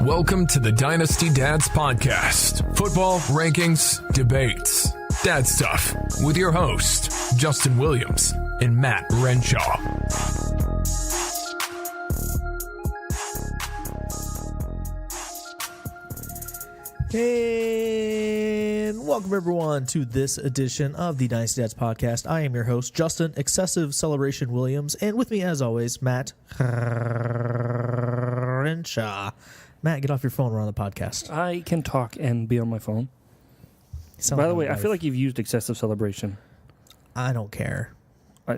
Welcome to the Dynasty Dads Podcast. Football, rankings, debates, dad stuff with your hosts, Justin Williams and Matt Renshaw. And welcome everyone to this edition of the Dynasty Dads Podcast. I am your host, Justin Excessive Celebration Williams, and with me as always, Matt Renshaw. Matt, get off your phone. We're on the podcast. I can talk and be on my phone. By the way, I feel like you've used excessive celebration. I don't care.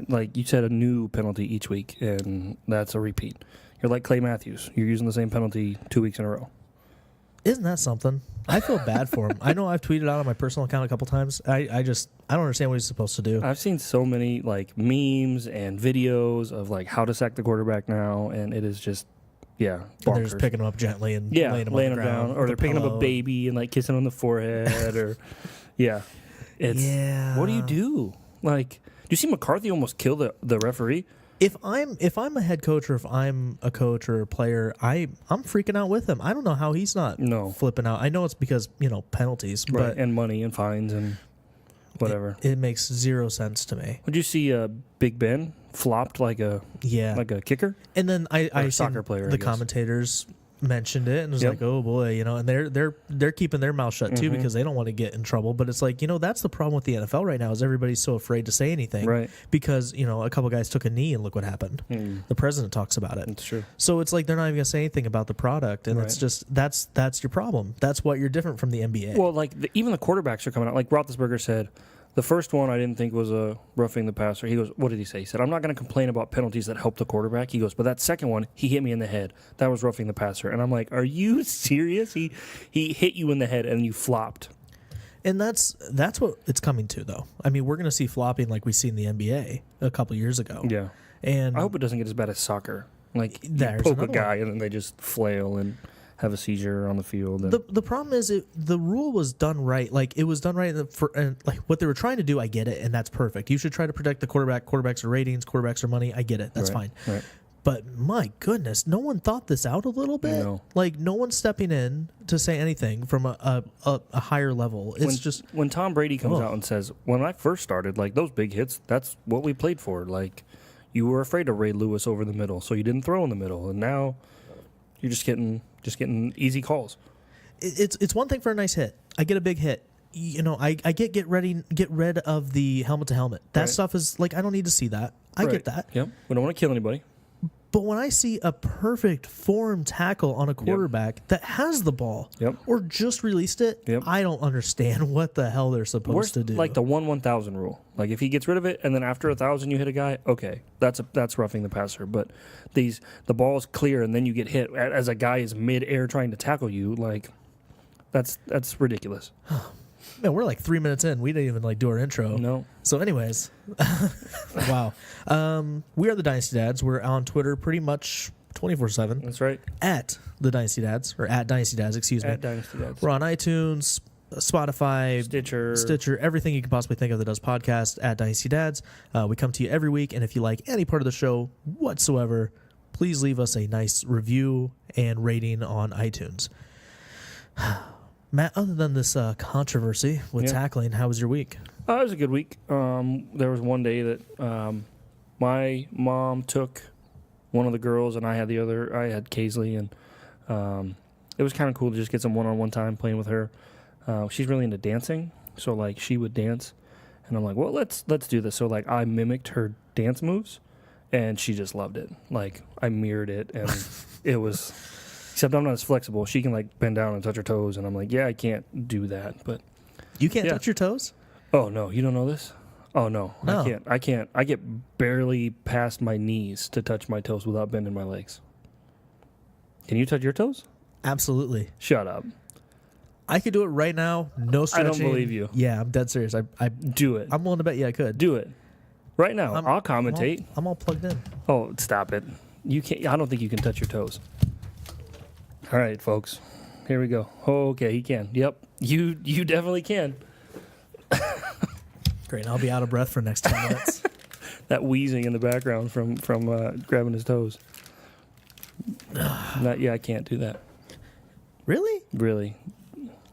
Like you said, a new penalty each week, and that's a repeat. You're like Clay Matthews. You're using the same penalty 2 weeks in a row. Isn't that something? I feel bad for him. I know I've tweeted out on my personal account a couple times. I don't understand what he's supposed to do. I've seen so many like memes and videos of like how to sack the quarterback now, and it is just bonkers. They're just picking him up gently and laying him down, or they're picking up a baby and like kissing on the forehead, or what do you do? Like, do you see McCarthy almost kill the referee? If I'm a head coach or if I'm a coach or a player, I'm freaking out with him. I don't know how he's not flipping out. I know it's because, penalties, right, but and money and fines and whatever. It makes zero sense to me. Would you see Big Ben flopped like a kicker? And then I soccer player. The commentators mentioned it and was like, oh boy, and they're keeping their mouth shut too because they don't want to get in trouble. But it's like, that's the problem with the NFL right now is everybody's so afraid to say anything, right? Because a couple guys took a knee and look what happened. The president talks about it. That's true. So it's like they're not even gonna say anything about the product, and it's just that's your problem. That's what you're different from the NBA. Well, like even the quarterbacks are coming out. Like Roethlisberger said, the first one I didn't think was roughing the passer. He goes, what did he say? He said, I'm not going to complain about penalties that help the quarterback. He goes, but that second one, he hit me in the head. That was roughing the passer. And I'm like, are you serious? He hit you in the head and you flopped. And that's what it's coming to, though. I mean, we're going to see flopping like we see in the NBA a couple years ago. Yeah. And I hope it doesn't get as bad as soccer. Like, you poke a guy and then they just flail and have a seizure on the field. And the problem is the rule was done right. Like, it was done right and like what they were trying to do, I get it, and that's perfect. You should try to protect the quarterback. Quarterbacks are ratings. Quarterbacks are money. I get it. That's fine. Right. But my goodness, no one thought this out a little bit. No. Like, no one's stepping in to say anything from a higher level. It's when Tom Brady comes out and says, when I first started, like those big hits, that's what we played for. Like, you were afraid of Ray Lewis over the middle, so you didn't throw in the middle, and now you're just getting easy calls. It's one thing for a nice hit. I get a big hit. I get rid of the helmet to helmet. That stuff is like, I don't need to see that. I get that. Yep. We don't want to kill anybody. But when I see a perfect form tackle on a quarterback that has the ball or just released it, I don't understand what the hell they're supposed to do. Like the 1,000 rule. Like if he gets rid of it and then after 1,000 you hit a guy, okay, that's roughing the passer. But the ball is clear and then you get hit as a guy is mid-air trying to tackle you, like that's ridiculous. Man, we're like 3 minutes in. We didn't even do our intro. No. So anyways, wow. We are the Dynasty Dads. We're on Twitter pretty much 24/7. That's right. At the Dynasty Dads, or at Dynasty Dads, excuse me. At Dynasty Dads. We're on iTunes, Spotify, Stitcher, everything you can possibly think of that does podcast at Dynasty Dads. We come to you every week, and if you like any part of the show whatsoever, please leave us a nice review and rating on iTunes. Matt, other than this controversy with tackling, how was your week? It was a good week. There was one day that my mom took one of the girls and I had the other. I had Kaisley, and it was kind of cool to just get some one-on-one time playing with her. She's really into dancing, so like she would dance, and I'm like, well, let's do this. So like I mimicked her dance moves, and she just loved it. Like I mirrored it, and it was. Except I'm not as flexible. She can like bend down and touch her toes, and I'm like, yeah, I can't do that. But you can't touch your toes? Oh no, you don't know this? Oh no, I can't. I get barely past my knees to touch my toes without bending my legs. Can you touch your toes? Absolutely. Shut up. I could do it right now. No stretching. I don't believe you. Yeah, I'm dead serious. I do it. I'm willing to bet you I could. Do it right now. I'll commentate. I'm all plugged in. Oh, stop it! You can't. I don't think you can touch your toes. All right, folks. Here we go. Oh, okay, he can. Yep, you definitely can. Great. And I'll be out of breath for the next 10 minutes. That wheezing in the background from grabbing his toes. I can't do that. Really? Really.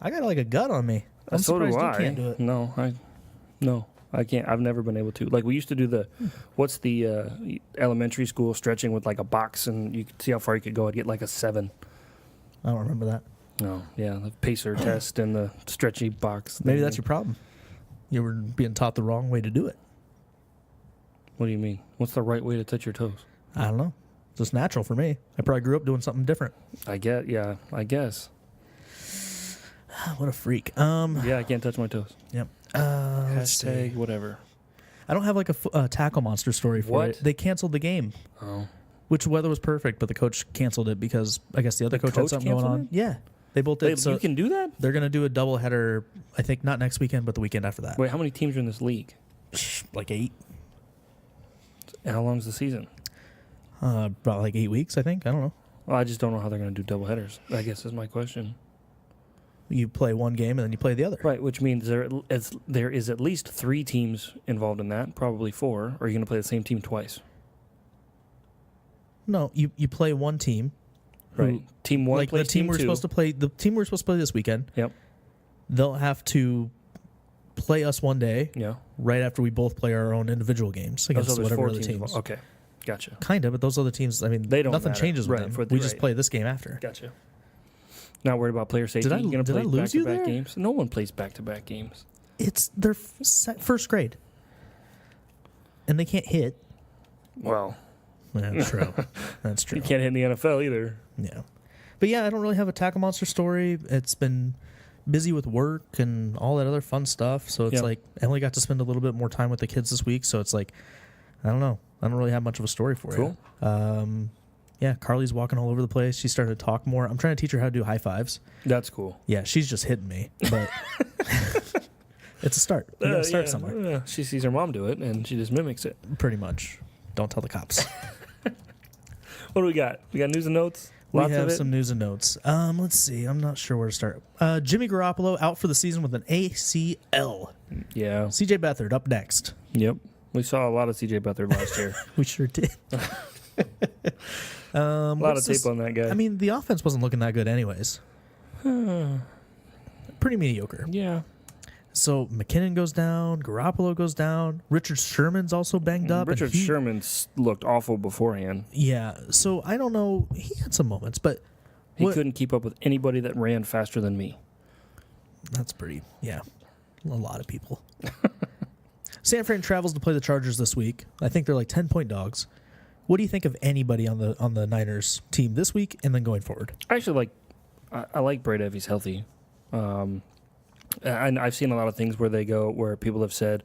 I got like a gut on me. I'm So do surprised I. you can't do it. No, I can't. I've never been able to. Like, we used to do what's the elementary school stretching with like a box, and you could see how far you could go. I'd get like a 7. I don't remember that. No, yeah, the pacer test and the stretchy box. Maybe that's your problem. You were being taught the wrong way to do it. What do you mean? What's the right way to touch your toes? I don't know. It's just natural for me. I probably grew up doing something different. I guess. What a freak. Yeah, I can't touch my toes. Yep. Hashtag whatever. I don't have like a tackle monster story for it. They canceled the game. Oh. Which weather was perfect, but the coach canceled it because I guess the other coach had coach something going on. canceled Yeah. They both did. So you can do that? they're going to do a doubleheader, I think not next weekend, but the weekend after that. Wait, how many teams are in this league? Like 8. And how long's the season? About like 8 weeks, I think. I don't know. Well, I just don't know how they're going to do doubleheaders. I guess is my question. You play one game and then you play the other. Right, which means there is at least 3 teams involved in that, probably 4. Or are you going to play the same team twice? No, you play one team. Right. Team 1 like plays the team team we're 2. supposed to play. The team we're supposed to play this weekend. Yep. They'll have to play us one day. Yeah. Right after we both play our own individual games against there's whatever 4 other teams. teams. Okay, gotcha. Kind of, but those other teams, I mean, They don't nothing matter. changes with Right, them. We just play this game after. Gotcha. Not worried about player safety. Did I- You going to did I play lose you back-to-back there? games? No one plays back-to-back games. It's their first grade, and they can't hit. Well, That's true. That's true. you can't hit in the NFL either. Yeah, but yeah, I don't really have a tackle monster story. It's been busy with work and all that other fun stuff. So it's like I only got to spend a little bit more time with the kids this week. So it's like I don't know. I don't really have much of a story for you. Yeah, Carly's walking all over the place. She started to talk more. I'm trying to teach her how to do high fives. That's cool. Yeah, she's just hitting me, but it's a start. You got to start somewhere. She sees her mom do it, and she just mimics it. Pretty much. Don't tell the cops. What do we got? We got news and notes? Lots we have of it? some news and notes. Let's see. I'm not sure where to start. Jimmy Garoppolo out for the season with an ACL. Yeah. CJ Beathard up next. Yep. We saw a lot of CJ Beathard last year. We sure did. A lot of tape on that guy. I mean, the offense wasn't looking that good anyways. Pretty mediocre. Yeah. So McKinnon goes down. Garoppolo goes down. Richard Sherman's also banged up. Richard Sherman looked awful beforehand. Yeah. So I don't know. He had some moments, but he couldn't keep up with anybody that ran faster than me. That's pretty, yeah. A lot of people. San Fran travels to play the Chargers this week. I think they're like 10-point dogs. What do you think of anybody on the Niners team this week and then going forward? I actually I like Brady if he's healthy. And I've seen a lot of things where people have said,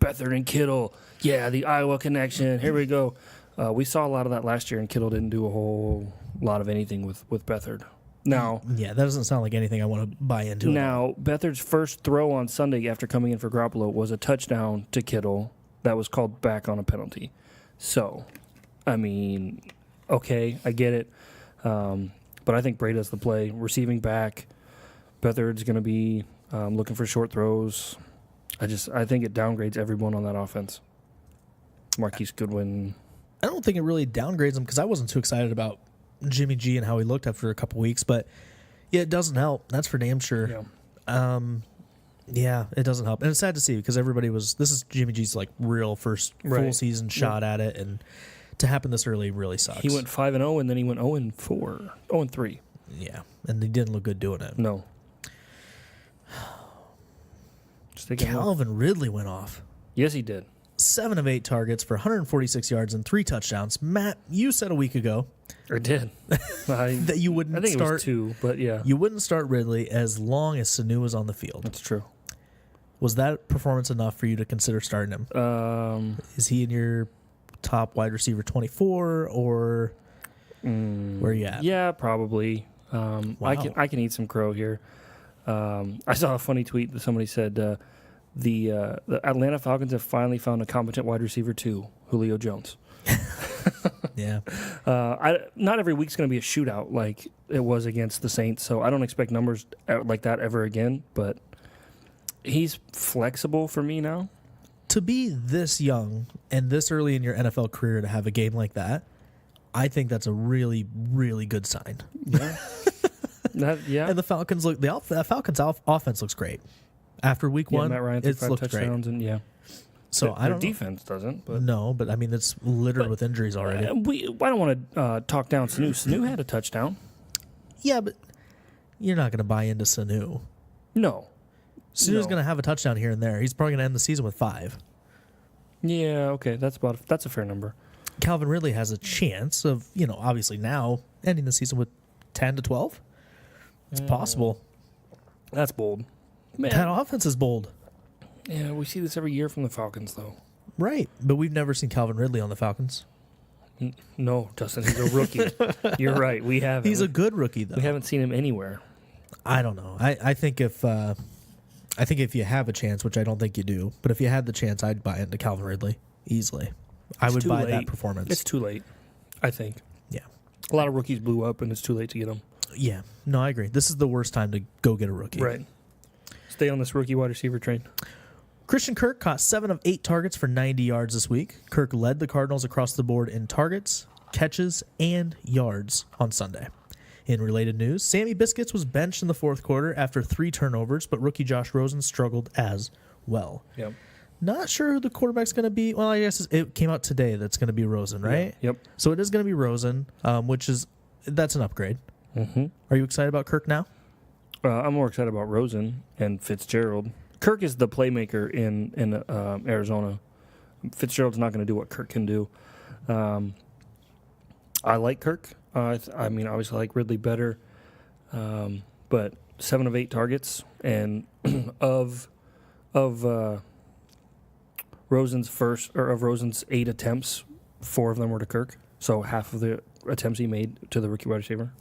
Beathard and Kittle, yeah, the Iowa connection, here we go. We saw a lot of that last year, and Kittle didn't do a whole lot of anything with Beathard. Now, yeah, that doesn't sound like anything I want to buy into. Now, Beathard's first throw on Sunday after coming in for Garoppolo was a touchdown to Kittle that was called back on a penalty. So, I mean, okay, I get it. But I think Brady does the play. Receiving back, Beathard's going to be looking for short throws. I think it downgrades everyone on that offense. Marquise Goodwin. I don't think it really downgrades him because I wasn't too excited about Jimmy G and how he looked after a couple weeks, but yeah, it doesn't help. That's for damn sure. Yeah. Yeah, it doesn't help. And it's sad to see because this is Jimmy G's like real first full season shot at it, and to happen this early really sucks. He went 5-0 and then he went 0-4, 0-3. Yeah, and he didn't look good doing it. No. Calvin Ridley went off. Yes, he did. 7 of 8 targets for 146 yards and 3 touchdowns. Matt, you said a week ago Or did. that you wouldn't I think start. it was 2, but yeah. You wouldn't start Ridley as long as Sanu was on the field. That's true. Was that performance enough for you to consider starting him? Is he in your top wide receiver 24 or where are you at? Yeah, probably. Wow. I can eat some crow here. I saw a funny tweet that somebody said the Atlanta Falcons have finally found a competent wide receiver too, Julio Jones. Yeah. Not every week's going to be a shootout like it was against the Saints, so I don't expect numbers like that ever again, but he's flexible for me now. To be this young and this early in your NFL career to have a game like that, I think that's a really, really good sign. Yeah. Yeah. And the Falcons the Falcons offense looks great. After week one, Matt Ryan it's looked great. And So I don't know. Defense doesn't. But. No, but I mean it's littered with injuries already. I don't want to talk down Sanu. Sanu had a touchdown. Yeah, but you're not going to buy into Sanu. No. Sanu's going to have a touchdown here and there. He's probably going to end the season with 5. Yeah, okay, that's a fair number. Calvin Ridley has a chance of, obviously now ending the season with 10 to 12. It's possible. That's bold. Man. That offense is bold. Yeah, we see this every year from the Falcons, though. Right, but we've never seen Calvin Ridley on the Falcons. No, Justin, he's a rookie. You're right, we haven't. He's a good rookie, though. We haven't seen him anywhere. I don't know. I think if you have a chance, which I don't think you do, but if you had the chance, I'd buy into Calvin Ridley easily. I would buy that performance. It's too late, I think. Yeah. A lot of rookies blew up, and it's too late to get them. Yeah. No, I agree. This is the worst time to go get a rookie. Right. Stay on this rookie wide receiver train. Christian Kirk caught 7 of 8 targets for 90 yards this week. Kirk led the Cardinals across the board in targets, catches, and yards on Sunday. In related news, Sammy Biscuits was benched in the fourth quarter after 3 turnovers, but rookie Josh Rosen struggled as well. Yep. Not sure who the quarterback's going to be. Well, I guess it came out today that's going to be Rosen, right? Yeah. Yep. So it is going to be Rosen, that's an upgrade. Mm-hmm. Are you excited about Kirk now? I'm more excited about Rosen and Fitzgerald. Kirk is the playmaker in Arizona. Fitzgerald's not going to do what Kirk can do. I like Kirk. I mean, obviously, I like Ridley better. But 7 of 8 targets, and of Rosen's 8 attempts, 4 of them were to Kirk. So half of the attempts he made to the rookie wide receiver.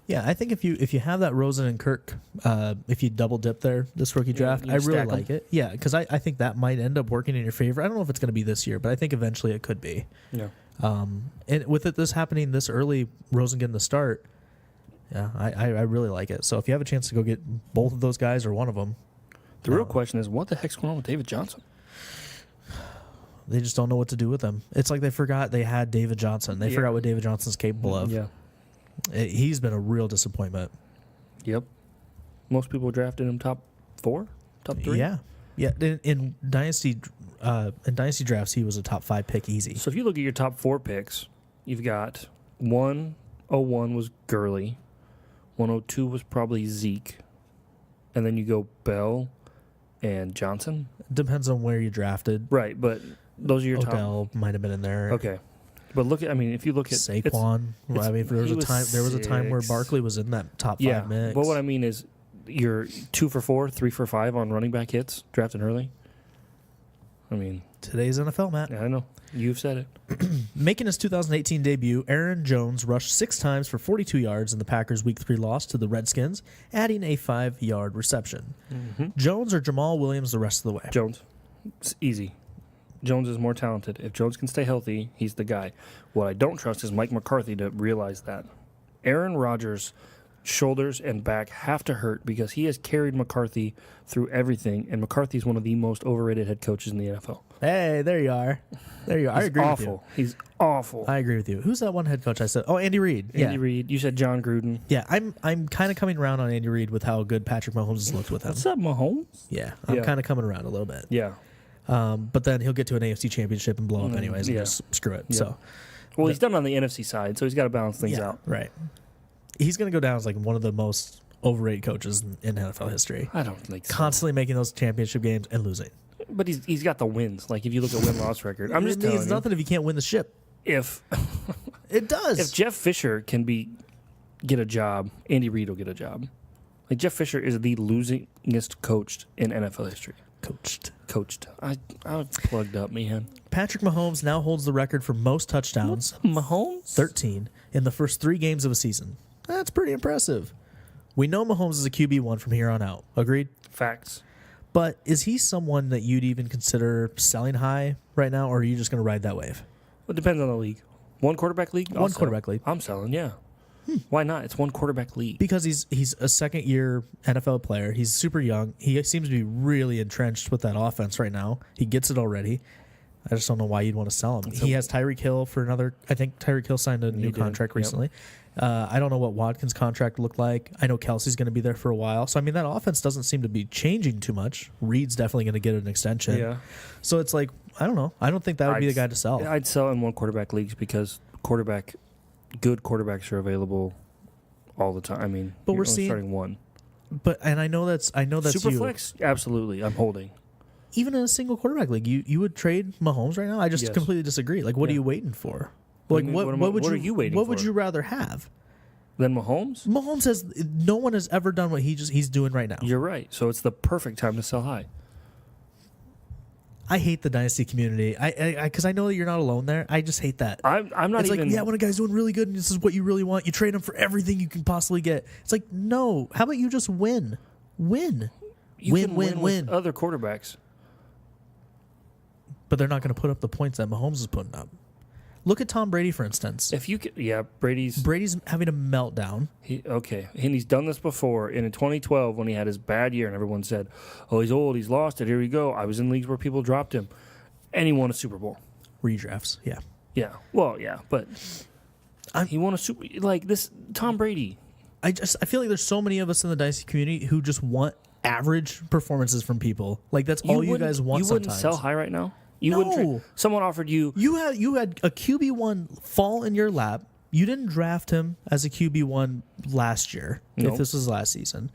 Yeah, I think if you have that Rosen and Kirk, if you double dip there this rookie draft, I really like it. Yeah, because I think that might end up working in your favor. I don't know if it's going to be this year, but I think eventually it could be. Yeah. And with this happening this early, Rosen getting the start, yeah, I really like it. So if you have a chance to go get both of those guys or one of them, the real question is, what the heck's going on with David Johnson? They just don't know what to do with him. It's like they forgot they had David Johnson. They forgot what David Johnson's capable of. Yeah. He's been a real disappointment. Yep. Most people drafted him top 4, top 3. Yeah. Yeah. In dynasty drafts, he was a top 5 pick easy. So if you look at your top 4 picks, you've got 101 was Gurley, 102 was probably Zeke, and then you go Bell and Johnson. Depends on where you drafted. Right, but those are your top. Odell might have been in there. Okay. But if you look at Saquon, there was a time where Barkley was in that top 5 mix. But what I mean is, you're 2 for 4, 3 for 5 on running back hits drafted early. I mean, today's NFL, Matt. Yeah, I know. You've said it. Making his 2018 debut, Aaron Jones rushed 6 times for 42 yards in the Packers' Week 3 loss to the Redskins, adding a 5-yard reception. Mm-hmm. Jones or Jamal Williams the rest of the way? Jones. It's easy. Jones is more talented. If Jones can stay healthy, he's the guy. What I don't trust is Mike McCarthy to realize that. Aaron Rodgers' shoulders and back have to hurt because he has carried McCarthy through everything, and McCarthy's one of the most overrated head coaches in the NFL. Hey, there you are. I agree with you. He's awful. I agree with you. Who's that one head coach I said? Oh, Andy Reid. Andy Reid. You said John Gruden. Yeah, I'm kind of coming around on Andy Reid with how good Patrick Mahommes has looked with him. What's up, Mahomes? Yeah, I'm kind of coming around a little bit. Yeah. But then he'll get to an AFC championship and blow up anyways and just screw it. Yeah. So, well, he's done on the NFC side, so he's got to balance things out. Right. He's going to go down as like one of the most overrated coaches in NFL history. I don't think so. Constantly making those championship games and losing. But he's got the wins. Like, if you look at win-loss record, I'm just telling you. It means nothing if you can't win the ship. If it does. If Jeff Fisher can get a job, Andy Reid will get a job. Like, Jeff Fisher is the losingest coach in NFL history. Coached. I was plugged up, man. Patrick Mahommes now holds the record for most touchdowns. Mahomes? 13 in the first 3 games of a season. That's pretty impressive. We know Mahomes is a QB1 from here on out. Agreed? Facts. But is he someone that you'd even consider selling high right now, or are you just going to ride that wave? Well, it depends on the league. One quarterback league? One quarterback league. I'm selling, yeah. Why not? It's one quarterback league. Because he's a second-year NFL player. He's super young. He seems to be really entrenched with that offense right now. He gets it already. I just don't know why you'd want to sell him. He has Tyreek Hill for another. I think Tyreek Hill signed a new contract recently. I don't know what Watkins' contract looked like. I know Kelsey's going to be there for a while. So, I mean, that offense doesn't seem to be changing too much. Reed's definitely going to get an extension. Yeah. So, it's like, I don't know. I don't think that would be the guy to sell. I'd sell in one quarterback leagues because good quarterbacks are available all the time. I mean, but we're we're seeing starting one. But and I know that's Superflex, absolutely. I'm holding. Even in a single quarterback league, you would trade Mahomes right now? I just completely disagree. Like, what are you waiting for? Like, what are you waiting for? What would you rather have? Than Mahomes? Mahomes has no one has ever done what he's doing right now. You're right. So it's the perfect time to sell high. I hate the dynasty community. Because I know that you're not alone there. I just hate that. I'm not it's even. Like, yeah, when a guy's doing really good and this is what you really want, you trade him for everything you can possibly get. It's like, no. How about you just win? Win. You can win with other quarterbacks. But they're not going to put up the points that Mahomes is putting up. Look at Tom Brady, for instance. Brady's having a meltdown. And he's done this before. And in 2012, when he had his bad year, and everyone said, "Oh, he's old, he's lost it. Here we go." I was in leagues where people dropped him, and he won a Super Bowl. Redrafts, yeah. Yeah, well, yeah, but he won a Super like this. Tom Brady. I feel like there's so many of us in the dynasty community who just want average performances from people. Like that's all you guys want. You wouldn't sell high right now. You wouldn't. Someone offered you. You had a QB1 fall in your lap. You didn't draft him as a QB1 last year. No. If this was last season,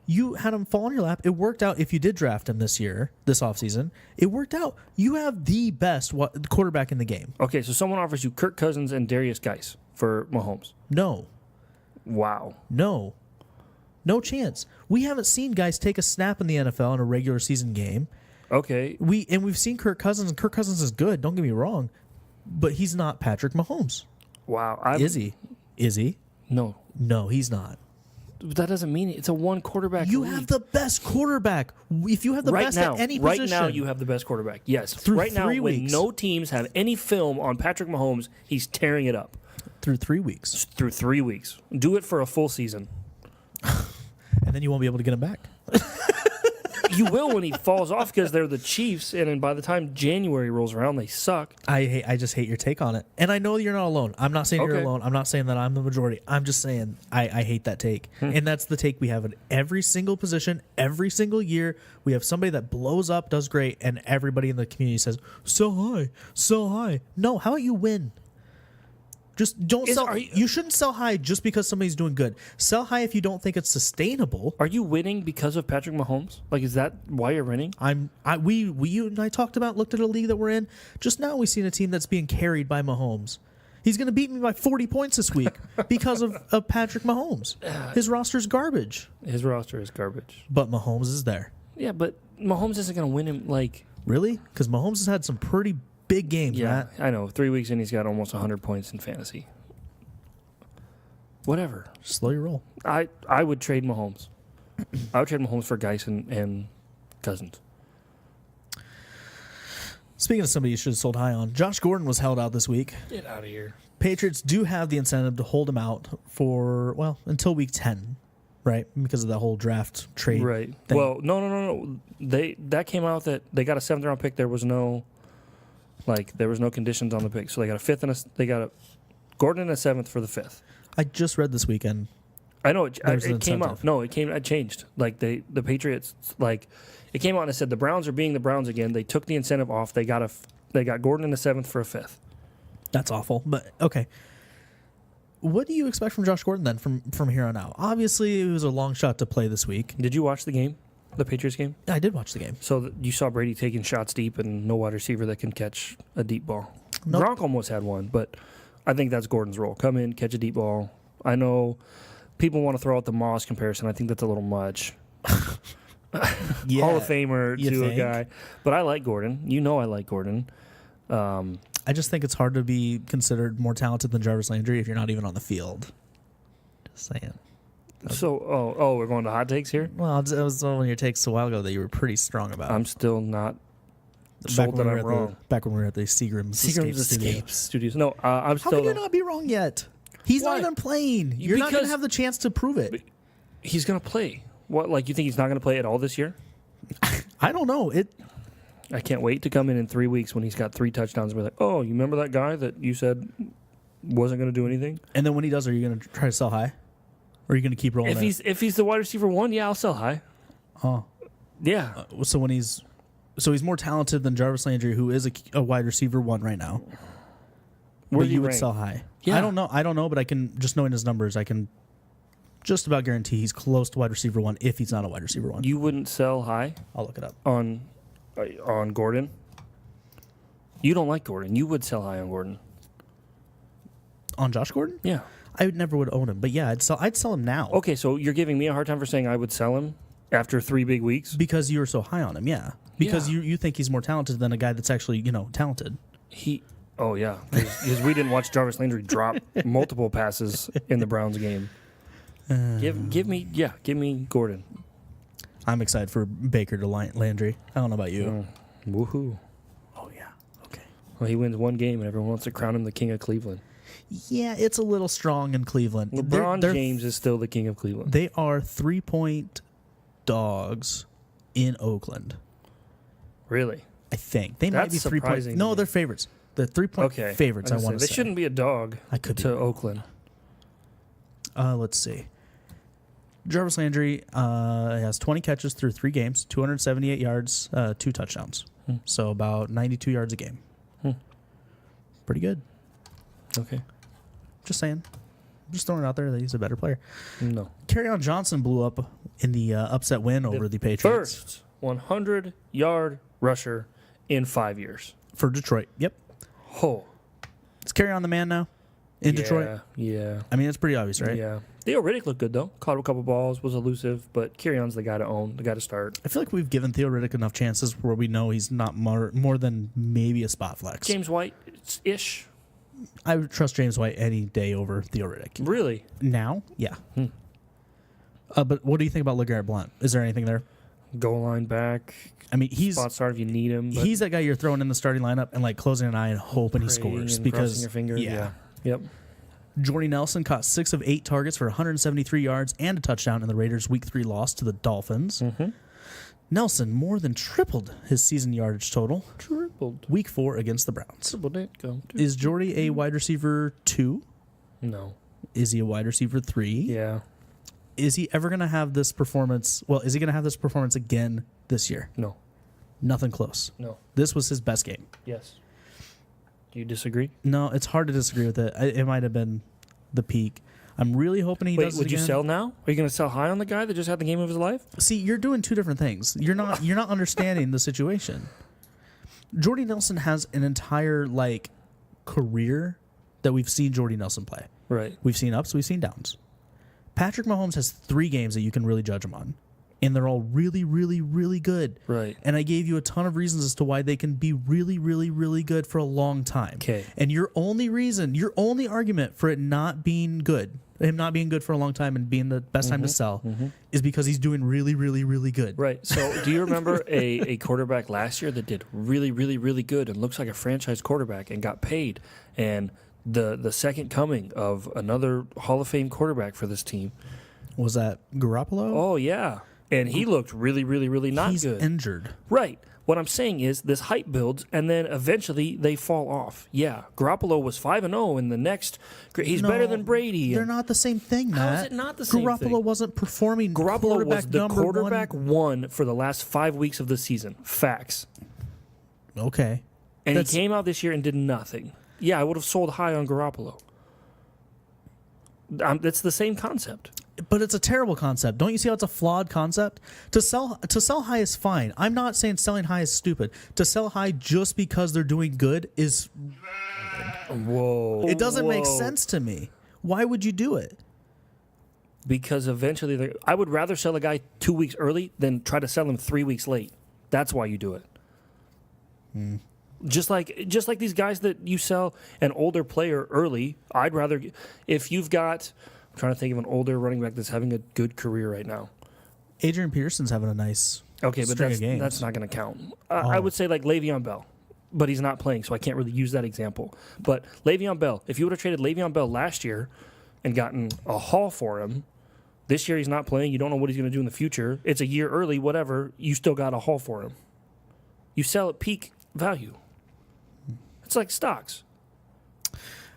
you had him fall in your lap. It worked out. If you did draft him this offseason, it worked out. You have the best quarterback in the game. Okay, so someone offers you Kirk Cousins and Darius Geis for Mahomes. No. Wow. No chance. We haven't seen guys take a snap in the NFL in a regular season game. Okay. We've seen Kirk Cousins, and Kirk Cousins is good, don't get me wrong, but he's not Patrick Mahommes. Wow. Is he? No. No, he's not. But that doesn't mean it's a one quarterback You league. have the best quarterback. If you have the best at any position. Right now you have the best quarterback. Yes. Through right now 3 weeks. when no teams have any film on Patrick Mahommes, he's tearing it up. Through 3 weeks. Through 3 weeks. Do it for a full season. And then you won't be able to get him back. You will when he falls off because they're the Chiefs, and then by the time January rolls around, they suck. I just hate your take on it. And I know you're not alone. I'm not saying you're alone. I'm not saying that I'm the majority. I'm just saying I hate that take. And that's the take we have in every single position, every single year. We have somebody that blows up, does great, and everybody in the community says, sell high. No, how about you win? Just don't sell. You shouldn't sell high just because somebody's doing good. Sell high if you don't think it's sustainable. Are you winning because of Patrick Mahommes? Like, is that why you're winning? You and I looked at a league that we're in. Just now, we've seen a team that's being carried by Mahomes. He's going to beat me by 40 points this week because of Patrick Mahomes. His roster's garbage. His roster is garbage. But Mahomes is there. Yeah, but Mahomes isn't going to win him. Like, really? Because Mahomes has had some pretty big games, yeah, Matt. I know. 3 weeks in, he's got almost 100 points in fantasy. Whatever. Slow your roll. I would trade Mahomes. I would trade Mahomes for Geis and Cousins. Speaking of somebody you should have sold high on, Josh Gordon was held out this week. Get out of here. Patriots do have the incentive to hold him out for, until week 10, right? Because of that whole draft trade Right. thing. Well, no. That came out that they got a 7th round pick. There was no conditions on the pick. So they got a 5th and they got a Gordon and a 7th for the 5th. I just read this weekend. I know it came out. No, it changed. Like the Patriots, like it came out and it said the Browns are being the Browns again. They took the incentive off. They got Gordon in the 7th for a 5th. That's awful. But okay. What do you expect from Josh Gordon then from here on out? Obviously, it was a long shot to play this week. Did you watch the game? The Patriots game? I did watch the game. So you saw Brady taking shots deep and no wide receiver that can catch a deep ball. Nope. Gronk almost had one, but I think that's Gordon's role. Come in, catch a deep ball. I know people want to throw out the Moss comparison. I think that's a little much. Yeah, Hall of Famer to think? a guy. But I like Gordon. You know I like Gordon. I just think it's hard to be considered more talented than Jarvis Landry if you're not even on the field. Just saying. So, we're going to hot takes here? Well, it was one of your takes a while ago that you were pretty strong about. I'm still not sold that I'm wrong. Back when we were at the Seagram's Escape Studios. No, I'm still... How can you not be wrong yet? He's not even playing. You're not going to have the chance to prove it. He's going to play. What? Like, you think he's not going to play at all this year? I don't know. I can't wait to come in 3 weeks when he's got 3 touchdowns and be like, oh, you remember that guy that you said wasn't going to do anything. And then when he does, are you going to try to sell high? Or are you going to keep rolling If he's the wide receiver 1, yeah, I'll sell high. Oh. Yeah. So he's more talented than Jarvis Landry, who is a wide receiver 1 right now. Where but you would sell high. Yeah. I don't know, but I can, just knowing his numbers, I can just about guarantee he's close to wide receiver 1 if he's not a wide receiver 1. You wouldn't sell high? I'll look it up. On Gordon? You don't like Gordon. You would sell high on Gordon. On Josh Gordon? Yeah. I never would own him, but yeah, I'd sell him now. Okay, so you're giving me a hard time for saying I would sell him after 3 big weeks? Because you were so high on him, yeah. Because you think he's more talented than a guy that's actually, talented. Oh, yeah. Because we didn't watch Jarvis Landry drop multiple passes in the Browns game. Give me Gordon. I'm excited for Baker to Landry. I don't know about you. Woohoo. Oh, yeah. Okay. Well, he wins one game and everyone wants to crown him the king of Cleveland. Yeah, it's a little strong in Cleveland. LeBron James is still the king of Cleveland. They are 3-point dogs in Oakland. Really? I think. They might be 3-point. No, they're favorites. They're 3-point favorites, I want to say. They shouldn't be a dog Oakland. Let's see. Jarvis Landry has 20 catches through 3 games, 278 yards, 2 touchdowns. So about 92 yards a game. Pretty good. Okay. Just saying. Just throwing it out there that he's a better player. No. Kerryon Johnson blew up in the upset win over the Patriots. First 100-yard rusher in 5 years. For Detroit. Yep. Oh. Is Kerryon the man now in Detroit? Yeah. I mean, it's pretty obvious, right? Yeah. Theo Riddick looked good, though. Caught a couple balls, was elusive, but Kerryon's the guy to own, the guy to start. I feel like we've given Theo Riddick enough chances where we know he's not more than maybe a spot flex. James White-ish. I would trust James White any day over Theo Riddick. Really? Now? Yeah. But what do you think about LeGarrette Blount? Is there anything there? Goal line back. I mean, he's spot start if you need him. He's that guy you're throwing in the starting lineup and like closing an eye and hoping he scores and because crossing your fingers. Yeah. Yep. Jordy Nelson caught 6 of 8 targets for 173 yards and a touchdown in the Raiders' Week 3 loss to the Dolphins. Nelson more than tripled his season yardage total. Week 4 against the Browns. Is Jordy a wide receiver 2? No. Is he a wide receiver 3? Yeah. Is he ever going to have this performance? Well, is he going to have this performance again this year? No. Nothing close. No. This was his best game. Yes. Do you disagree? No, it's hard to disagree with it. It might have been the peak. I'm really hoping he does it again. Would you sell now? Are you going to sell high on the guy that just had the game of his life? See, you're doing 2 different things. You're not understanding the situation. Jordy Nelson has an entire career that we've seen Jordy Nelson play. Right. We've seen ups, we've seen downs. Patrick Mahommes has 3 games that you can really judge him on. And they're all really, really, really good. Right. And I gave you a ton of reasons as to why they can be really, really, really good for a long time. Okay. And your only argument for it not being good, him not being good for a long time and being the best time to sell, is because he's doing really, really, really good. Right. So do you remember a quarterback last year that did really, really, really good and looks like a franchise quarterback and got paid? And the second coming of another Hall of Fame quarterback for this team. Was that Garoppolo? Oh, yeah. And he looked really, really, really not good. He's injured. Right. What I'm saying is this hype builds, and then eventually they fall off. Yeah, Garoppolo was 5-0, and the next he's better than Brady. They're not the same thing, Matt. How is it not the same thing? Garoppolo wasn't performing. Garoppolo was the quarterback 1 for the last 5 weeks of the season. Facts. Okay. And he came out this year and did nothing. Yeah, I would have sold high on Garoppolo. It's the same concept. But it's a terrible concept. Don't you see how it's a flawed concept? To sell high is fine. I'm not saying selling high is stupid. To sell high just because they're doing good is... Whoa. It doesn't make sense to me. Why would you do it? Because eventually... I would rather sell a guy 2 weeks early than try to sell him 3 weeks late. That's why you do it. Just like these guys that you sell an older player early, I'd rather... If you've got... I'm trying to think of an older running back that's having a good career right now. Adrian Peterson's having a nice string of games. That's not going to count. I would say like Le'Veon Bell, but he's not playing, so I can't really use that example. But Le'Veon Bell, if you would have traded Le'Veon Bell last year and gotten a haul for him, this year he's not playing. You don't know what he's going to do in the future. It's a year early, whatever. You still got a haul for him. You sell at peak value. It's like stocks.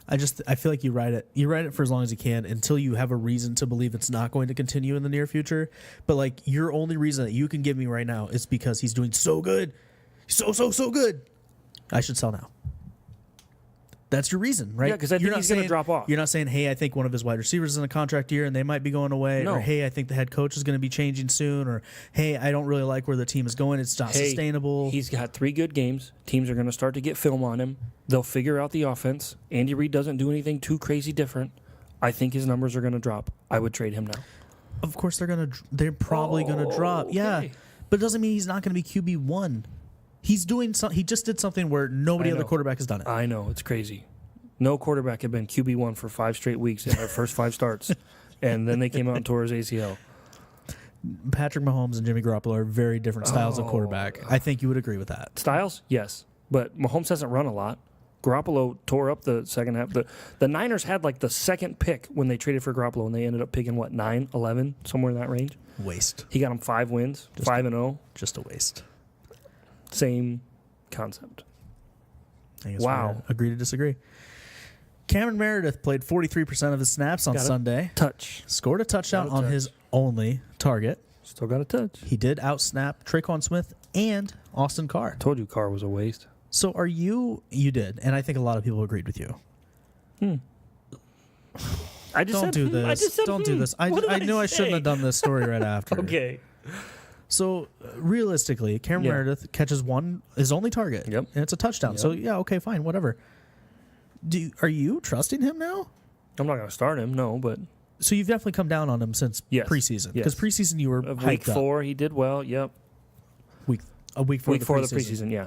I feel like you ride it for as long as you can until you have a reason to believe it's not going to continue in the near future. But like your only reason that you can give me right now is because he's doing so good, so good. I should sell now. That's your reason, right? Yeah, because I think he's going to drop off. You're not saying, hey, I think one of his wide receivers is in a contract year and they might be going away. No. Or, hey, I think the head coach is going to be changing soon. Or, hey, I don't really like where the team is going. It's not sustainable. He's got 3 good games. Teams are going to start to get film on him. They'll figure out the offense. Andy Reid doesn't do anything too crazy different. I think his numbers are going to drop. I would trade him now. Of course, they're probably going to drop. Okay. Yeah, but it doesn't mean he's not going to be QB1. He's doing he just did something where nobody other quarterback has done it. I know, it's crazy. No quarterback had been QB1 for 5 straight weeks in their first 5 starts, and then they came out and tore his ACL. Patrick Mahommes and Jimmy Garoppolo are very different styles of quarterback. I think you would agree with that. Styles? Yes. But Mahomes hasn't run a lot. Garoppolo tore up the second half. The Niners had like the second pick when they traded for Garoppolo, and they ended up picking, 9, 11, somewhere in that range? Waste. He got them 5 wins, 5-0. Just a waste. Same concept. I guess Wow. Agree to disagree. Cameron Meredith played 43% of his snaps on Sunday. Touch. Scored a touchdown on his only target. Still got a touch. He did outsnap Traquan Smith and Austin Carr. Told you Carr was a waste. So are you did, and I think a lot of people agreed with you. I just Don't said, do this. I just said, Don't do this. I knew I shouldn't have done this story right after. Okay. So realistically, Cameron Meredith catches his only target. Yep. And it's a touchdown. Yep. So yeah, okay, fine, whatever. Are you trusting him now? I'm not going to start him, no, but... So you've definitely come down on him since preseason. Because preseason you were hyped Week 4, up. he did well, yep. A week before Week 4 of the preseason, yeah.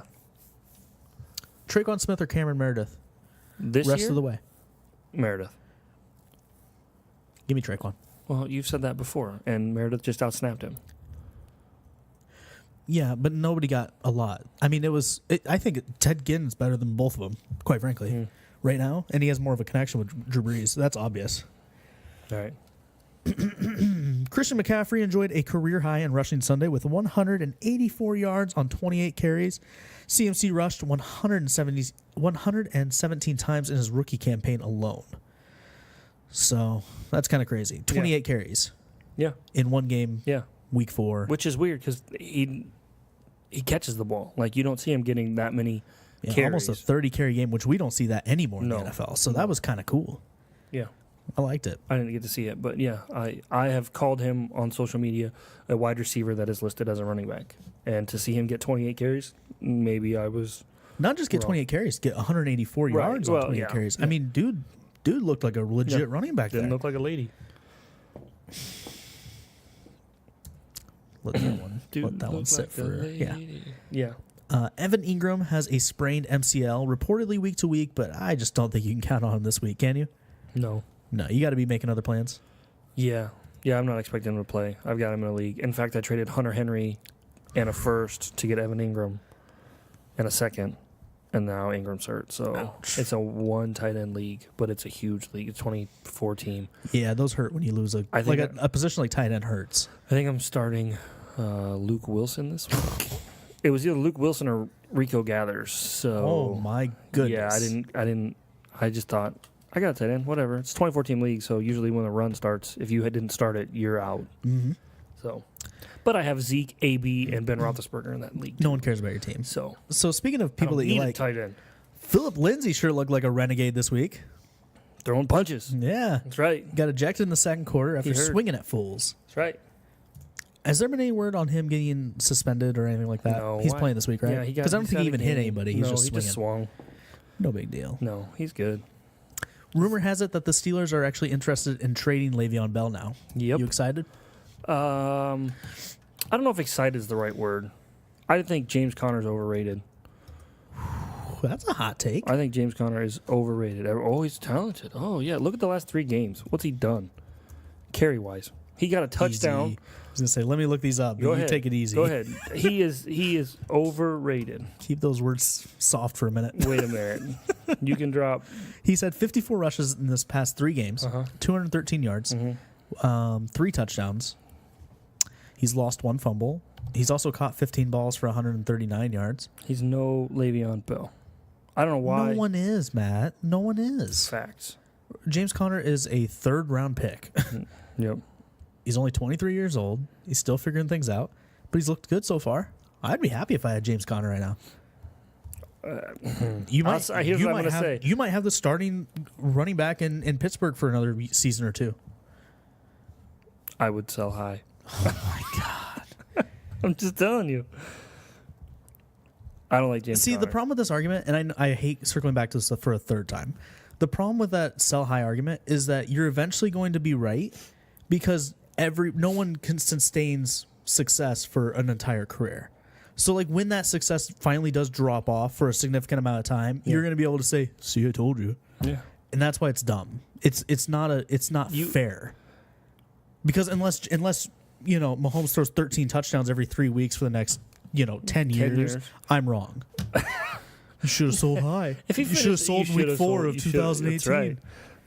Traquan Smith or Cameron Meredith? This Rest year? of the way. Meredith. Give me Traquan. Well, you've said that before, and Meredith just outsnapped him. Yeah, but nobody got a lot. I mean, I think Ted Ginn's better than both of them, quite frankly, right now. And he has more of a connection with Drew Brees. That's obvious. All right. Christian McCaffrey enjoyed a career high in rushing Sunday with 184 yards on 28 carries. CMC rushed 117 times in his rookie campaign alone. So that's kind of crazy. 28 carries. Yeah. In one game. Yeah. Week 4. Which is weird because he catches the ball. Like, you don't see him getting that many carries. Almost a 30-carry game, which we don't see that anymore in the NFL. So that was kind of cool. Yeah. I liked it. I didn't get to see it, but yeah, I have called him on social media a wide receiver that is listed as a running back. And to see him get 28 carries, maybe I was not just get wrong. 28 carries, get 184 yards on 28 carries. Yeah. I mean, dude looked like a legit running back. Didn't look like a lady. Let that one sit for yeah. Evan Ingram has a sprained MCL, reportedly week to week, but I just don't think you can count on him this week. Can you? No, you got to be making other plans. Yeah. I'm not expecting him to play. I've got him in a league. In fact, I traded Hunter Henry and a first to get Evan Ingram and a second, and now Ingram's hurt. So It's a 1 tight end league, but it's a huge league. It's 24 team. Yeah, those hurt when you lose a position like tight end hurts. I think I'm starting Luke Wilson this week. It was either Luke Wilson or Rico Gathers. So oh my goodness. Yeah, I just thought I got a tight end, whatever. It's a 24 team league, so usually when the run starts, if you didn't start it, you're out. Mm-hmm. So, but I have Zeke, AB, and Ben Roethlisberger in that league. No one cares about your team. So speaking of people that you like, tight end. Philip Lindsay sure looked like a renegade this week. Throwing punches. Yeah, that's right. Got ejected in the second quarter after swinging at fools. That's right. Has there been any word on him getting suspended or anything like that? No. He's playing this week, right? Yeah, because I don't think he even hit anybody. He's just swinging. Just swung. No big deal. No, he's good. Rumor has it that the Steelers are actually interested in trading Le'Veon Bell now. Yep. You excited? I don't know if excited is the right word. I think James Conner's overrated. That's a hot take. I think James Conner is overrated. Oh, he's talented. Oh, yeah. Look at the last 3 games. What's he done? Carry-wise. He got a touchdown. Easy. I was going to say, let me look these up. Go ahead. You take it easy. Go ahead. He is overrated. Keep those words soft for a minute. Wait a minute. You can drop. He's had 54 rushes in this past 3 games, 213 yards, 3 touchdowns. He's lost 1 fumble. He's also caught 15 balls for 139 yards. He's no Le'Veon Bell. I don't know why. No one is, Matt. No one is. Facts. James Conner is a third-round pick. Yep. He's only 23 years old. He's still figuring things out, but he's looked good so far. I'd be happy if I had James Conner right now. You might have the starting running back in Pittsburgh for another season or two. I would sell high. Oh my God! I'm just telling you. I don't like James Conner. The problem with this argument, and I hate circling back to this for a third time. The problem with that sell high argument is that you're eventually going to be right because no one can sustains success for an entire career. So, like, when that success finally does drop off for a significant amount of time, you're going to be able to say, "See, I told you." Yeah, and that's why it's dumb. It's not fair. Because unless Mahomes throws 13 touchdowns every 3 weeks for the next 10 years, I'm wrong. You should have sold high. You should have sold in week 4 of 2018. That's right.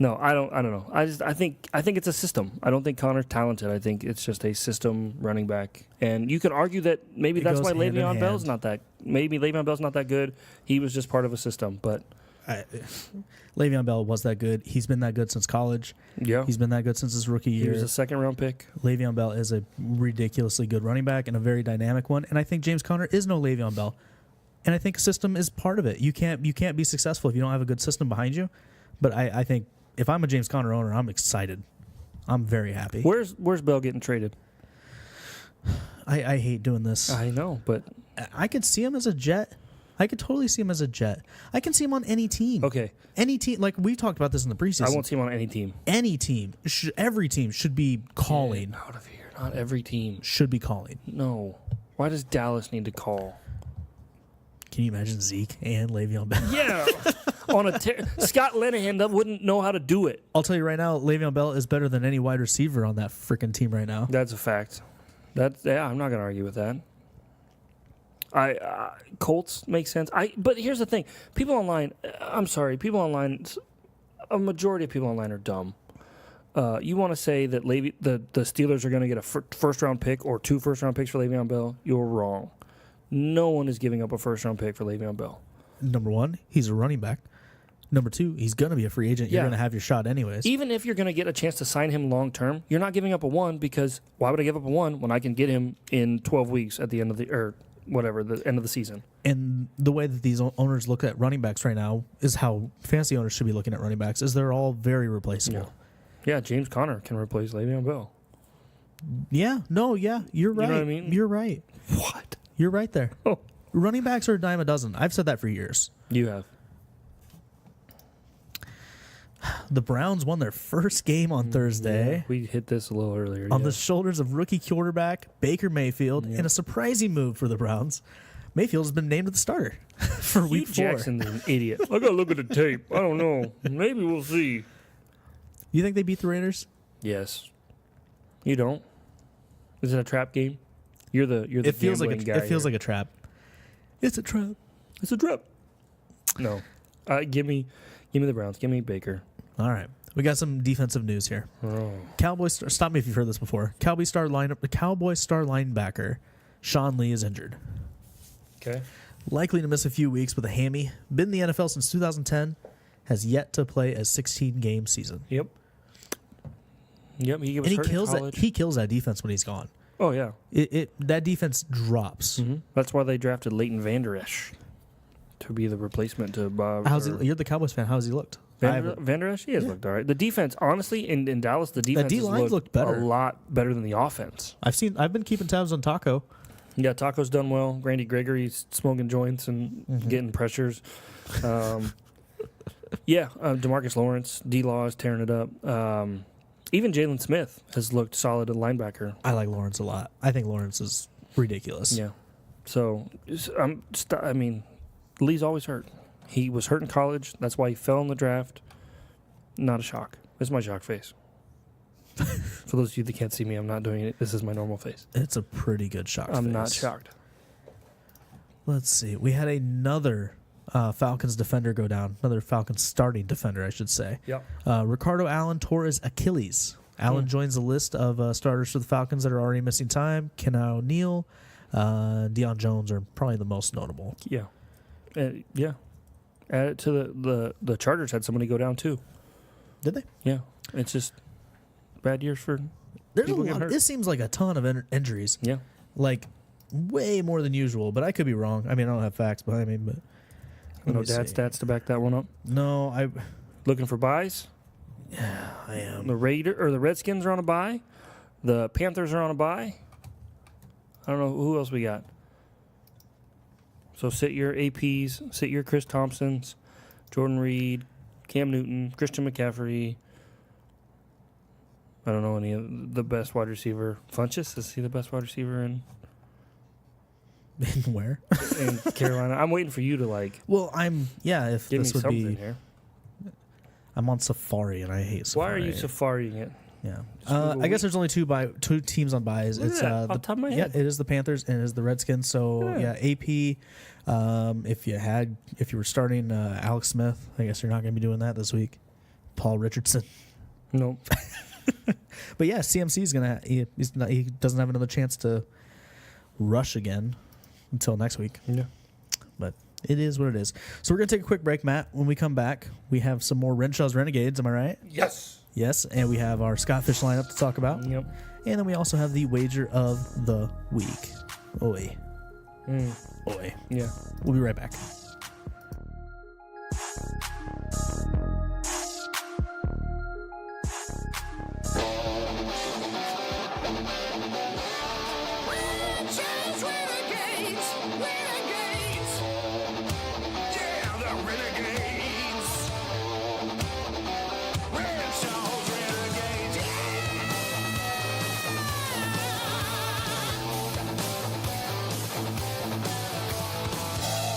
No, I don't know. I think it's a system. I don't think Connor's talented. I think it's just a system running back. And you could argue that maybe that's why Le'Veon Bell's not that. Maybe Le'Veon Bell's not that good. He was just part of a system. But Le'Veon Bell was that good. He's been that good since college. Yeah, he's been that good since his rookie year. He was a second-round pick. Le'Veon Bell is a ridiculously good running back and a very dynamic one. And I think James Conner is no Le'Veon Bell. And I think a system is part of it. You can't be successful if you don't have a good system behind you. But I think if I'm a James Conner owner, I'm excited. I'm very happy. Where's Bell getting traded? I hate doing this. I know, but I could see him as a Jet. I could totally see him as a Jet. I can see him on any team. Okay. Any team. Like, we talked about this in the preseason. I won't see him on any team. Any team. Every team should be calling. Get out of here. Not every team. Should be calling. No. Why does Dallas need to call? Can you imagine Zeke and Le'Veon Bell? Yeah. Scott Linehan wouldn't know how to do it. I'll tell you right now, Le'Veon Bell is better than any wide receiver on that freaking team right now. That's a fact. I'm not going to argue with that. Colts make sense. But here's the thing. People online, a majority of people online are dumb. You want to say that the Steelers are going to get a first-round pick or 2 first-round picks for Le'Veon Bell? You're wrong. No one is giving up a first-round pick for Le'Veon Bell. Number 1, he's a running back. Number 2, he's going to be a free agent. You're going to have your shot anyways. Even if you're going to get a chance to sign him long-term, you're not giving up a 1 because why would I give up a 1 when I can get him in 12 weeks at the end of the end of the season? And the way that these owners look at running backs right now is how fantasy owners should be looking at running backs, is they're all very replaceable. Yeah, James Conner can replace Le'Veon Bell. Yeah, you're right. You know what I mean? You're right. What? You're right there. Oh. Running backs are a dime a dozen. I've said that for years. You have. The Browns won their first game on Thursday. Yeah, we hit this a little earlier. On the shoulders of rookie quarterback Baker Mayfield in a surprising move for the Browns. Mayfield has been named the starter for week 4. Jackson's an idiot. I got to look at the tape. I don't know. Maybe we'll see. You think they beat the Raiders? Yes. You don't? Is it a trap game? You're the it feels like guy. It feels like a trap. It's a trap. It's a trap. No. Give me the Browns. Give me Baker. All right. We got some defensive news here. Oh. Cowboys. Stop me if you've heard this before. Cowboy star linebacker Sean Lee is injured. Okay. Likely to miss a few weeks with a hammy. Been in the NFL since 2010. Has yet to play a 16-game season. Yep. He was hurt in college. He kills that defense when he's gone. Oh yeah. That defense drops. Mm-hmm. That's why they drafted Leighton Vander Esch to be the replacement to Bob. You're the Cowboys fan. How's he looked? Vander Esch, he has looked all right. The defense, honestly, in Dallas, the defense has looked better. A lot better than the offense. I've been keeping tabs on Taco. Yeah, Taco's done well. Randy Gregory's smoking joints and getting pressures. DeMarcus Lawrence, D-Law is tearing it up. Even Jalen Smith has looked solid at linebacker. I like Lawrence a lot. I think Lawrence is ridiculous. Yeah. So, Lee's always hurt. He was hurt in college. That's why he fell in the draft. Not a shock. This is my shock face. For those of you that can't see me, I'm not doing it. This is my normal face. It's a pretty good shock face. I'm not shocked. Let's see. We had another Falcons defender go down. Another Falcons starting defender, I should say. Yep. Ricardo Allen tore his Achilles. Allen joins the list of starters for the Falcons that are already missing time. Kenai O'Neill, Deion Jones are probably the most notable. Yeah. Add it to the Chargers had somebody go down too. Did they? Yeah, it's just bad years for. There's a people lot. getting hurt. This seems like a ton of injuries. Yeah. Like way more than usual, but I could be wrong. I mean, I don't have facts behind me, but No dad stats to back that one up. No, I. Looking for buys. Yeah, I am. The Redskins are on a bye. The Panthers are on a bye. I don't know who else we got. So sit your APs, sit your Chris Thompsons, Jordan Reed, Cam Newton, Christian McCaffrey. I don't know any of the best wide receiver. Funchess, is he the best wide receiver in Where? in Carolina? I'm waiting for you to like. Well, if give this me would something be. here. I'm on Safari and I hate Safari. Why are you safaring it? Yeah. I guess there's only two teams on buys. Look It's at that, off the top of my head. Yeah, it is the Panthers and it is the Redskins. So Yeah. AP. If you were starting Alex Smith, I guess you're not going to be doing that this week. Paul Richardson. No. But yeah, CMC is gonna. He doesn't have another chance to rush again until next week. Yeah. But it is what it is. So we're gonna take a quick break, Matt. When we come back, we have some more Renshaw's Renegades. Am I right? Yes. Yes, and we have our Scott Fish lineup to talk about. Yep. And then we also have the wager of the week. Oi. Oi. Yeah. We'll be right back. Renshaw Renegades, Renegades. Yeah, the Renegades. Renshaw's Renegades.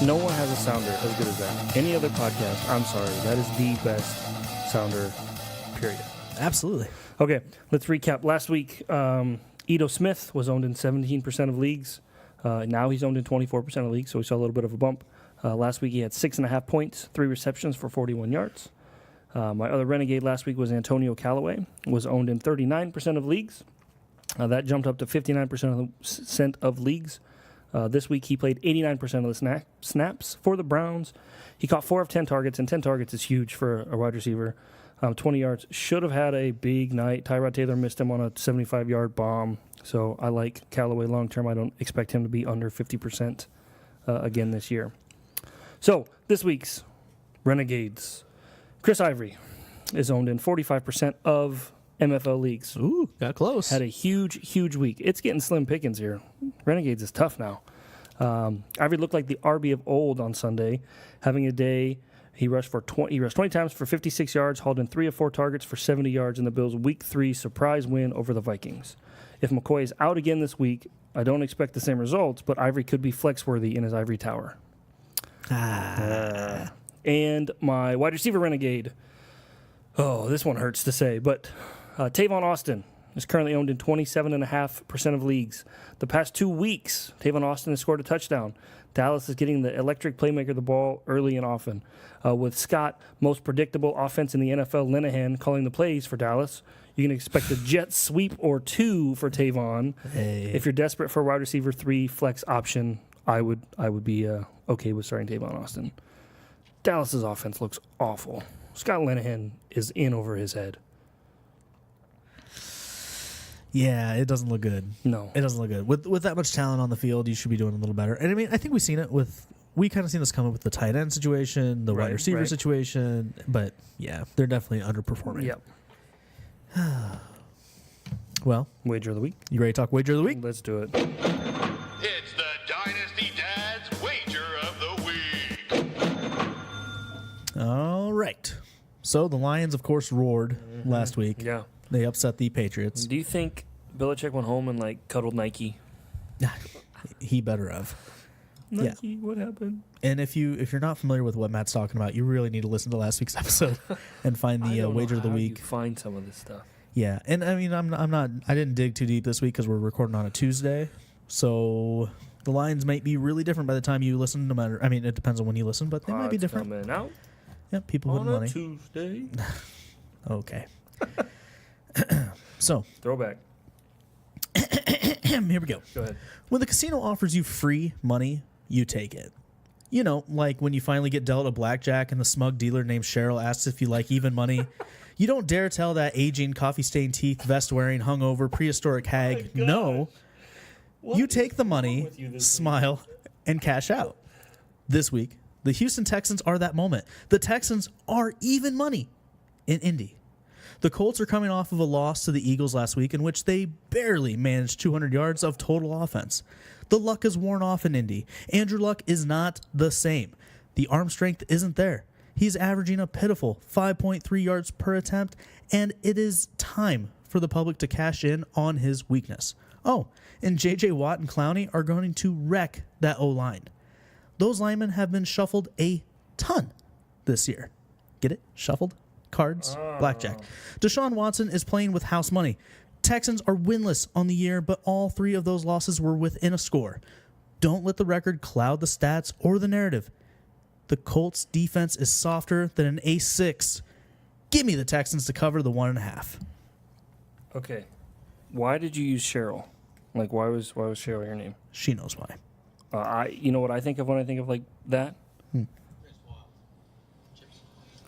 No one has a sounder as good as that. Any other podcast, I'm sorry, that is the best sounder, period. Absolutely. Okay, let's recap. Last week, Ito Smith was owned in 17% of leagues. Now he's owned in 24% of leagues, so we saw a little bit of a bump. Last week he had 6.5 points, 3 receptions for 41 yards. My other Renegade last week was Antonio Callaway, was owned in 39% of leagues. That jumped up to 59% of leagues. This week he played 89% of the snaps for the Browns. He caught 4 of 10 targets, and 10 targets is huge for a wide receiver. 20 yards. Should have had a big night. Tyrod Taylor missed him on a 75-yard bomb. So I like Callaway long term. I don't expect him to be under 50% again this year. So this week's Renegades. Chris Ivory is owned in 45% of MFL leagues. Ooh, got close. Had a huge week. It's getting slim pickings here. Renegades is tough now. Ivory looked like the RB of old on Sunday, having a day. He rushed 20 times for 56 yards, hauled in 3 of 4 targets for 70 yards in the Bills' Week 3 surprise win over the Vikings. If McCoy is out again this week, I don't expect the same results, but Ivory could be flex-worthy in his Ivory Tower. And my wide receiver Renegade. Oh, this one hurts to say, but Tavon Austin is currently owned in 27.5% of leagues. The past 2 weeks, Tavon Austin has scored a touchdown. Dallas is getting the electric playmaker the ball early and often. With Scott, most predictable offense in the NFL, Linehan, calling the plays for Dallas, you can expect a jet sweep or 2 for Tavon. Hey. If you're desperate for a wide receiver 3 flex option, I would be okay with starting Tavon Austin. Dallas's offense looks awful. Scott Linehan is in over his head. Yeah, it doesn't look good. No. It doesn't look good. With that much talent on the field, you should be doing a little better. And I mean, I think we've seen it we kind of seen this coming with the tight end situation, the wide receiver situation, but yeah, they're definitely underperforming. Yep. Well, Wager of the week. you ready to talk wager of the week? Let's do it. It's the Dynasty Dad's Wager of the Week. All right. So the Lions, of course, roared last week. Yeah. They upset the Patriots. Do you think Belichick went home and cuddled Nike? He better have. Nike, what happened? And if you're not familiar with what Matt's talking about, you really need to listen to last week's episode and find the wager of the week. You find some of this stuff. Yeah, and I mean, I didn't dig too deep this week because we're recording on a Tuesday, so the lines might be really different by the time you listen. No matter, I mean, it depends on when you listen, but they might be different. Coming out Yeah, people on with a money. Tuesday. Okay. So Throwback. here we go. Go ahead. When the casino offers you free money, you take it. You know, like when you finally get dealt a blackjack and the smug dealer named Cheryl asks if you like even money. You don't dare tell that aging, coffee-stained teeth, vest-wearing, hungover, prehistoric hag, no. You take the money, smile, and cash out. This week, the Houston Texans are that moment. The Texans are even money in Indy. The Colts are coming off of a loss to the Eagles last week in which they barely managed 200 yards of total offense. The luck is worn off in Indy. Andrew Luck is not the same. The arm strength isn't there. He's averaging a pitiful 5.3 yards per attempt, and it is time for the public to cash in on his weakness. Oh, and J.J. Watt and Clowney are going to wreck that O-line. Those linemen have been shuffled a ton this year. Get it? Shuffled? Cards? Blackjack. Deshaun Watson is playing with house money. Texans are winless on the year, but all 3 of those losses were within a score. Don't let the record cloud the stats or the narrative. The Colts' defense is softer than an A6. Give me the Texans to cover the 1.5. Okay. Why did you use Cheryl? Like, why was Cheryl your name? She knows why. You know what I think of when I think of like that?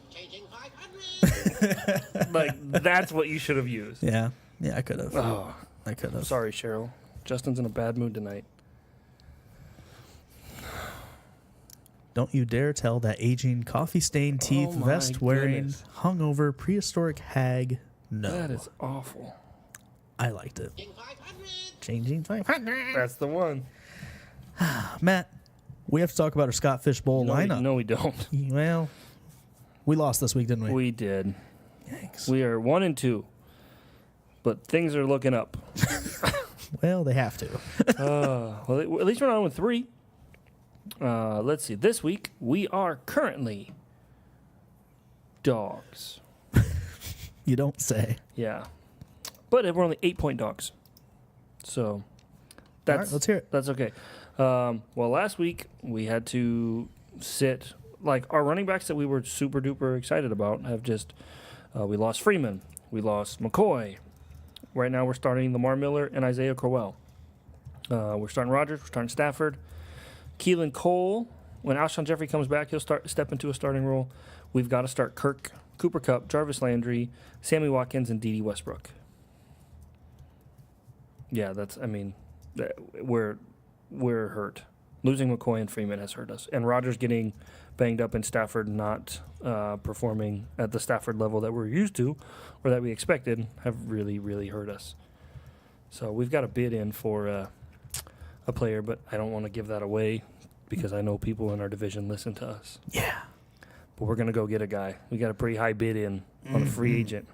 Changing 500. Like, that's what you should have used. Yeah, I could have. Oh, I could have. sorry, Cheryl. Justin's in a bad mood tonight. Don't you dare tell that aging, coffee-stained teeth, Oh my vest-wearing, goodness. hungover, prehistoric hag. No. That is awful. I liked it. Changing 500. Changing 500. That's the one. Matt, we have to talk about our Scott Fish Bowl lineup. No, we don't. Well, we lost this week, didn't we? We did. Yikes. We are 1-2, but things are looking up. Well, they have to. Well, at least we're not 1-3. Let's see. This week we are currently dogs. You don't say. Yeah, but we're only 8-point dogs. So that's All right, let's hear it. That's okay. Well, last week we had to sit like our running backs that we were super duper excited about have just we lost Freeman, we lost McCoy. Right now we're starting Lamar Miller and Isaiah Crowell. We're starting Rodgers, we're starting Stafford, Keelan Cole. When Alshon Jeffrey comes back, he'll step into a starting role. We've got to start Kirk, Cooper Kupp, Jarvis Landry, Sammy Watkins, and Dede Westbrook. Yeah, we're hurt. Losing McCoy and Freeman has hurt us. And Rodgers getting banged up and Stafford not performing at the Stafford level that we're used to or that we expected have really, really hurt us. So we've got a bid in for a player, but I don't want to give that away because I know people in our division listen to us. Yeah. But we're going to go get a guy. We got a pretty high bid in on a free agent.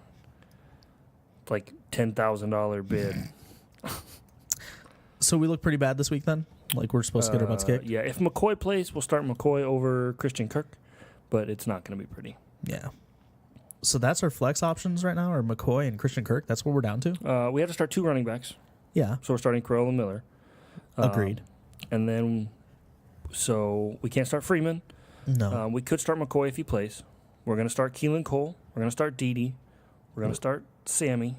It's like $10,000 bid. So we look pretty bad this week then? Like we're supposed to get our butts kicked? Yeah, if McCoy plays, we'll start McCoy over Christian Kirk, but it's not going to be pretty. Yeah. So that's our flex options right now, are McCoy and Christian Kirk? That's what we're down to? We have to start 2 running backs, Yeah. so we're starting Crowell and Miller. Agreed. And then, so we can't start Freeman. No. We could start McCoy if he plays. We're going to start Keelan Cole. We're going to start Dede. We're going to start Sammy.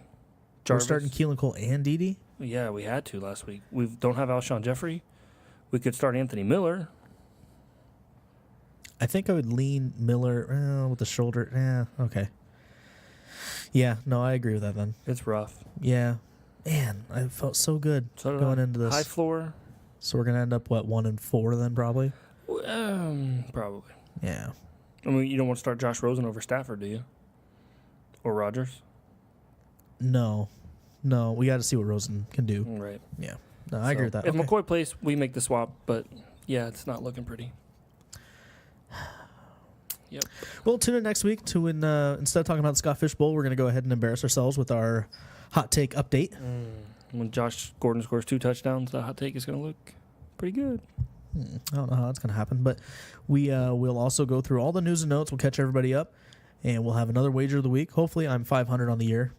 Jarvis. We're starting Keelan Cole and Dede? Yeah, we had to last week. We don't have Alshon Jeffrey. We could start Anthony Miller. I think I would lean Miller with the shoulder. Yeah, okay. Yeah, no, I agree with that then. It's rough. Yeah. Man, I felt so good So did going I. into this. High floor. So we're going to end up, 1-4 then probably? Probably. Yeah. I mean, you don't want to start Josh Rosen over Stafford, do you? Or Rodgers? No, we got to see what Rosen can do. Right. Yeah. No, I agree with that. If Okay. McCoy plays, we make the swap, but yeah, it's not looking pretty. Yep. Well, tune in next week to instead of talking about the Scott Fish Bowl, we're going to go ahead and embarrass ourselves with our hot take update. When Josh Gordon scores 2 touchdowns, the hot take is going to look pretty good. I don't know how that's going to happen, but we'll also go through all the news and notes. We'll catch everybody up, and we'll have another wager of the week. Hopefully, I'm 500 on the year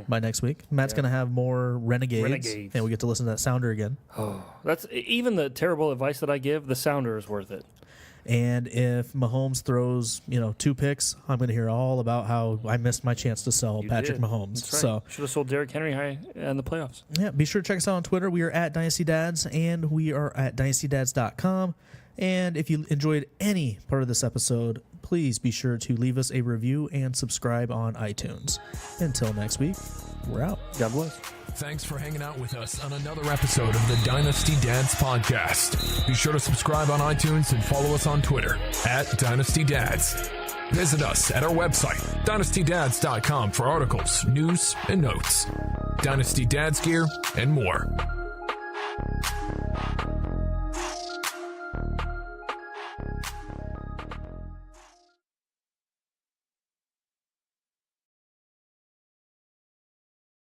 by next week. Matt's going to have more Renegades, and we get to listen to that sounder again. Oh, that's even the terrible advice that I give. The sounder is worth it. And if Mahomes throws, 2 picks, I'm going to hear all about how I missed my chance to sell Patrick did. Mahomes. That's right. So Should have sold Derrick Henry high in the playoffs. yeah, be sure to check us out on Twitter. We are at Dynasty Dads, and we are at dynastydads.com. And if you enjoyed any part of this episode, please be sure to leave us a review and subscribe on iTunes. Until next week, we're out. God bless. Thanks for hanging out with us on another episode of the Dynasty Dads Podcast. Be sure to subscribe on iTunes and follow us on Twitter @DynastyDads. Visit us at our website, dynastydads.com, for articles, news, and notes, Dynasty Dads gear, and more.